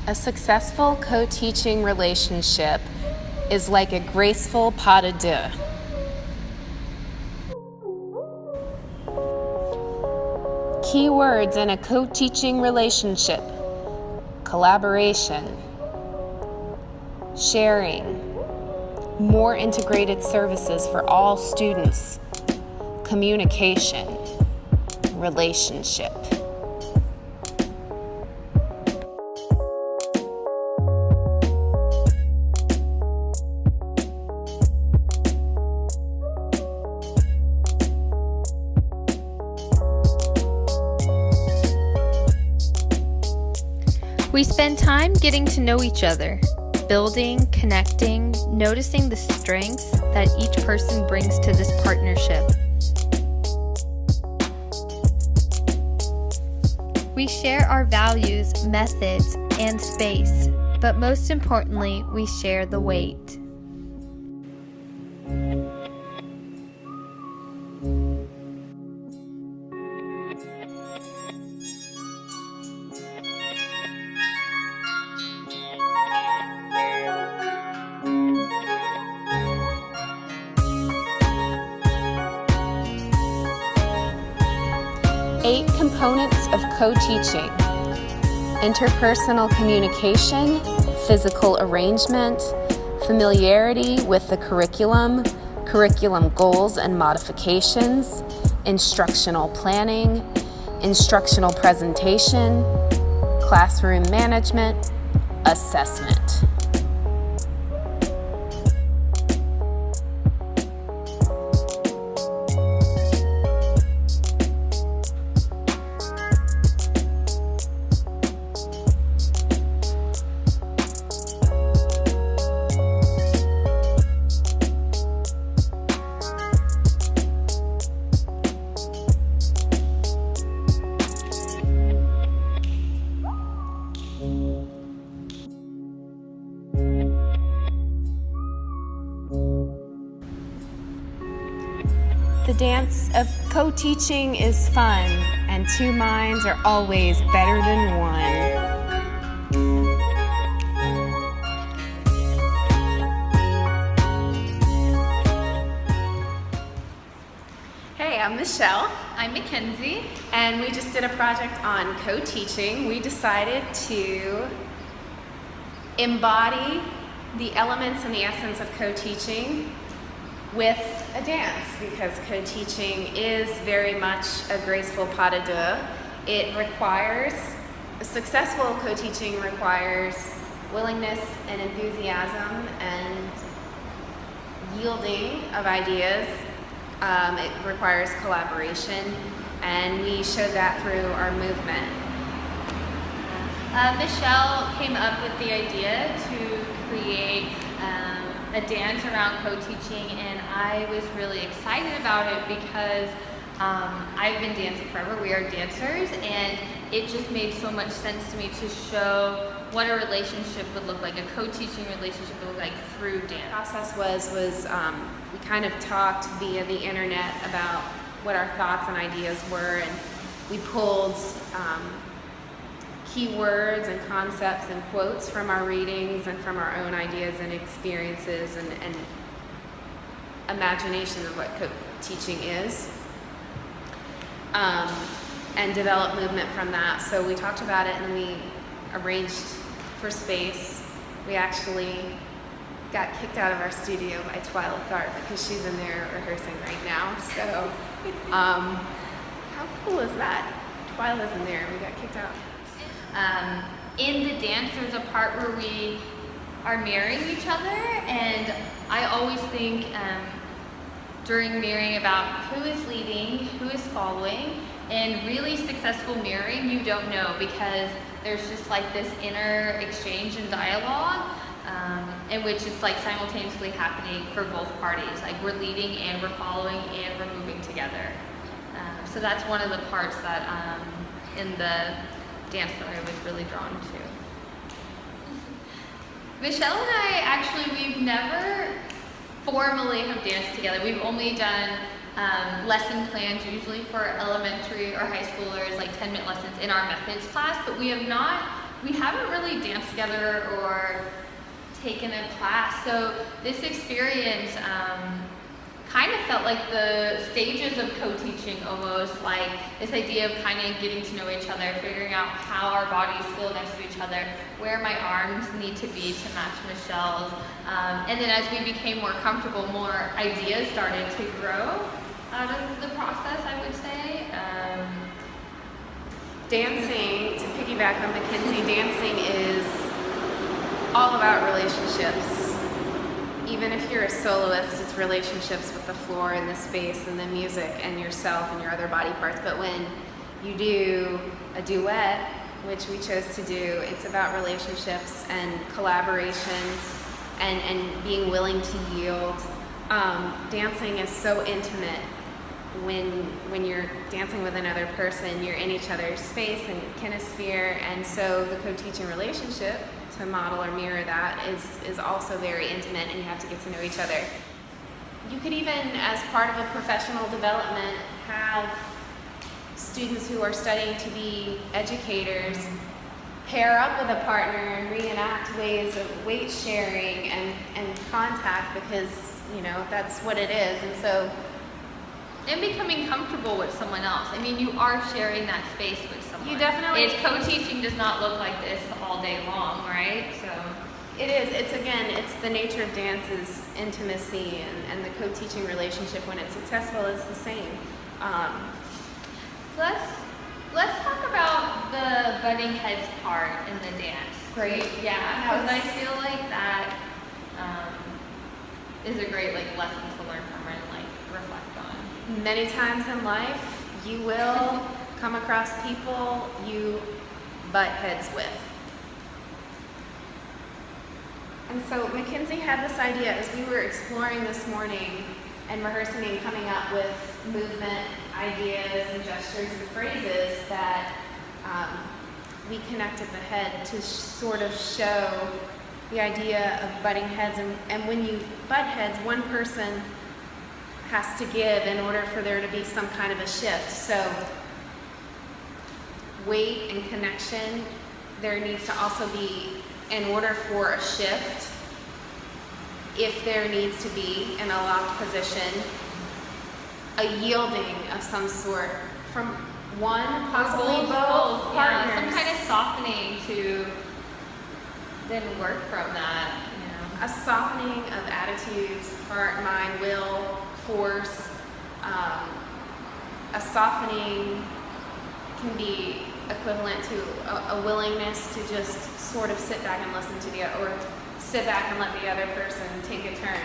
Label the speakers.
Speaker 1: A successful co-teaching relationship is like a graceful pas de deux. Key words in a co-teaching relationship: collaboration, sharing, more integrated services for all students, communication, relationship.
Speaker 2: We spend time getting to know each other, building, connecting, noticing the strengths that each person brings to this partnership. We share our values, methods, and space, but most importantly, we share the weight.
Speaker 1: Eight components of co-teaching: interpersonal communication, physical arrangement, familiarity with the curriculum, curriculum goals and modifications, instructional planning, instructional presentation, classroom management, assessment. The dance of co-teaching is fun, and two minds are always better than one. Hey, I'm Michelle.
Speaker 2: I'm McKenzie.
Speaker 1: And we just did a project on co-teaching. We decided to embody the elements and the essence of co-teaching with a dance, because co-teaching is very much a graceful pas de deux. It requires, successful co-teaching requires willingness and enthusiasm and yielding of ideas. It requires collaboration, and we showed that through our movement.
Speaker 2: Michelle came up with the idea to create a dance around co-teaching, and I was really excited about it because I've been dancing forever. We are dancers, and it just made so much sense to me to show what a relationship would look like, a co-teaching relationship would look like through dance.
Speaker 1: The process was we kind of talked via the internet about what our thoughts and ideas were, and we pulled keywords and concepts and quotes from our readings and from our own ideas and experiences and imagination of what co-teaching is, and developed movement from that. So we talked about it, and we arranged for space. We actually got kicked out of our studio by Twyla Tharp because she's in there rehearsing right now. So how cool is that? Twyla's in there, we got kicked out.
Speaker 2: In the dance, there's a part where we are mirroring each other, and I always think during mirroring about who is leading, who is following, and really successful mirroring, you don't know, because there's just like this inner exchange and dialogue in which it's like simultaneously happening for both parties. Like we're leading and we're following and we're moving together. So that's one of the parts that in the dance that I was really drawn to. Michelle and I actually, we've never formally have danced together. We've only done lesson plans usually for elementary or high schoolers, like 10-minute lessons in our methods class, but we have not we haven't really danced together or taken a class. So this experience kind of felt like the stages of co-teaching, almost like this idea of kind of getting to know each other, figuring out how our bodies feel next to each other, where my arms need to be to match Michelle's. And then as we became more comfortable, more ideas started to grow out of the process, I would say.
Speaker 1: Dancing, to piggyback on McKenzie, dancing is all about relationships. Even if you're a soloist, it's relationships with the floor and the space and the music and yourself and your other body parts. But when you do a duet, which we chose to do, it's about relationships and collaboration and being willing to yield. Dancing is so intimate. When you're dancing with another person, you're in each other's space and kinesphere, and so the co-teaching relationship, to model or mirror that, is also very intimate, and you have to get to know each other. You could even, as part of a professional development, have students who are studying to be educators pair up with a partner and reenact ways of weight sharing and contact, because that's what it is. And so,
Speaker 2: and becoming comfortable with someone else. I mean, you are sharing that space with someone.
Speaker 1: You definitely.
Speaker 2: Co-teaching does not look like this all day long, right? So
Speaker 1: it is. It's the nature of dance is intimacy, and the co-teaching relationship, when it's successful, is the same.
Speaker 2: Let's talk about the butting heads part in the dance.
Speaker 1: Great.
Speaker 2: Yeah, because I feel like that is a great lesson to learn from and reflect on.
Speaker 1: Many times in life, you will come across people you butt heads with. And so McKenzie had this idea as we were exploring this morning and rehearsing and coming up with movement ideas and gestures and phrases that we connected the head to sort of show the idea of butting heads. And when you butt heads, one person has to give in order for there to be some kind of a shift. So weight and connection, there needs to also be, in order for a shift, if there needs to be in a locked position, a yielding of some sort from one, possibly both partners.
Speaker 2: Yeah, some kind of softening to then work from that.
Speaker 1: A softening of attitudes, heart, mind, will, force. A softening can be equivalent to a willingness to just sort of sit back and listen to or sit back and let the other person take a turn.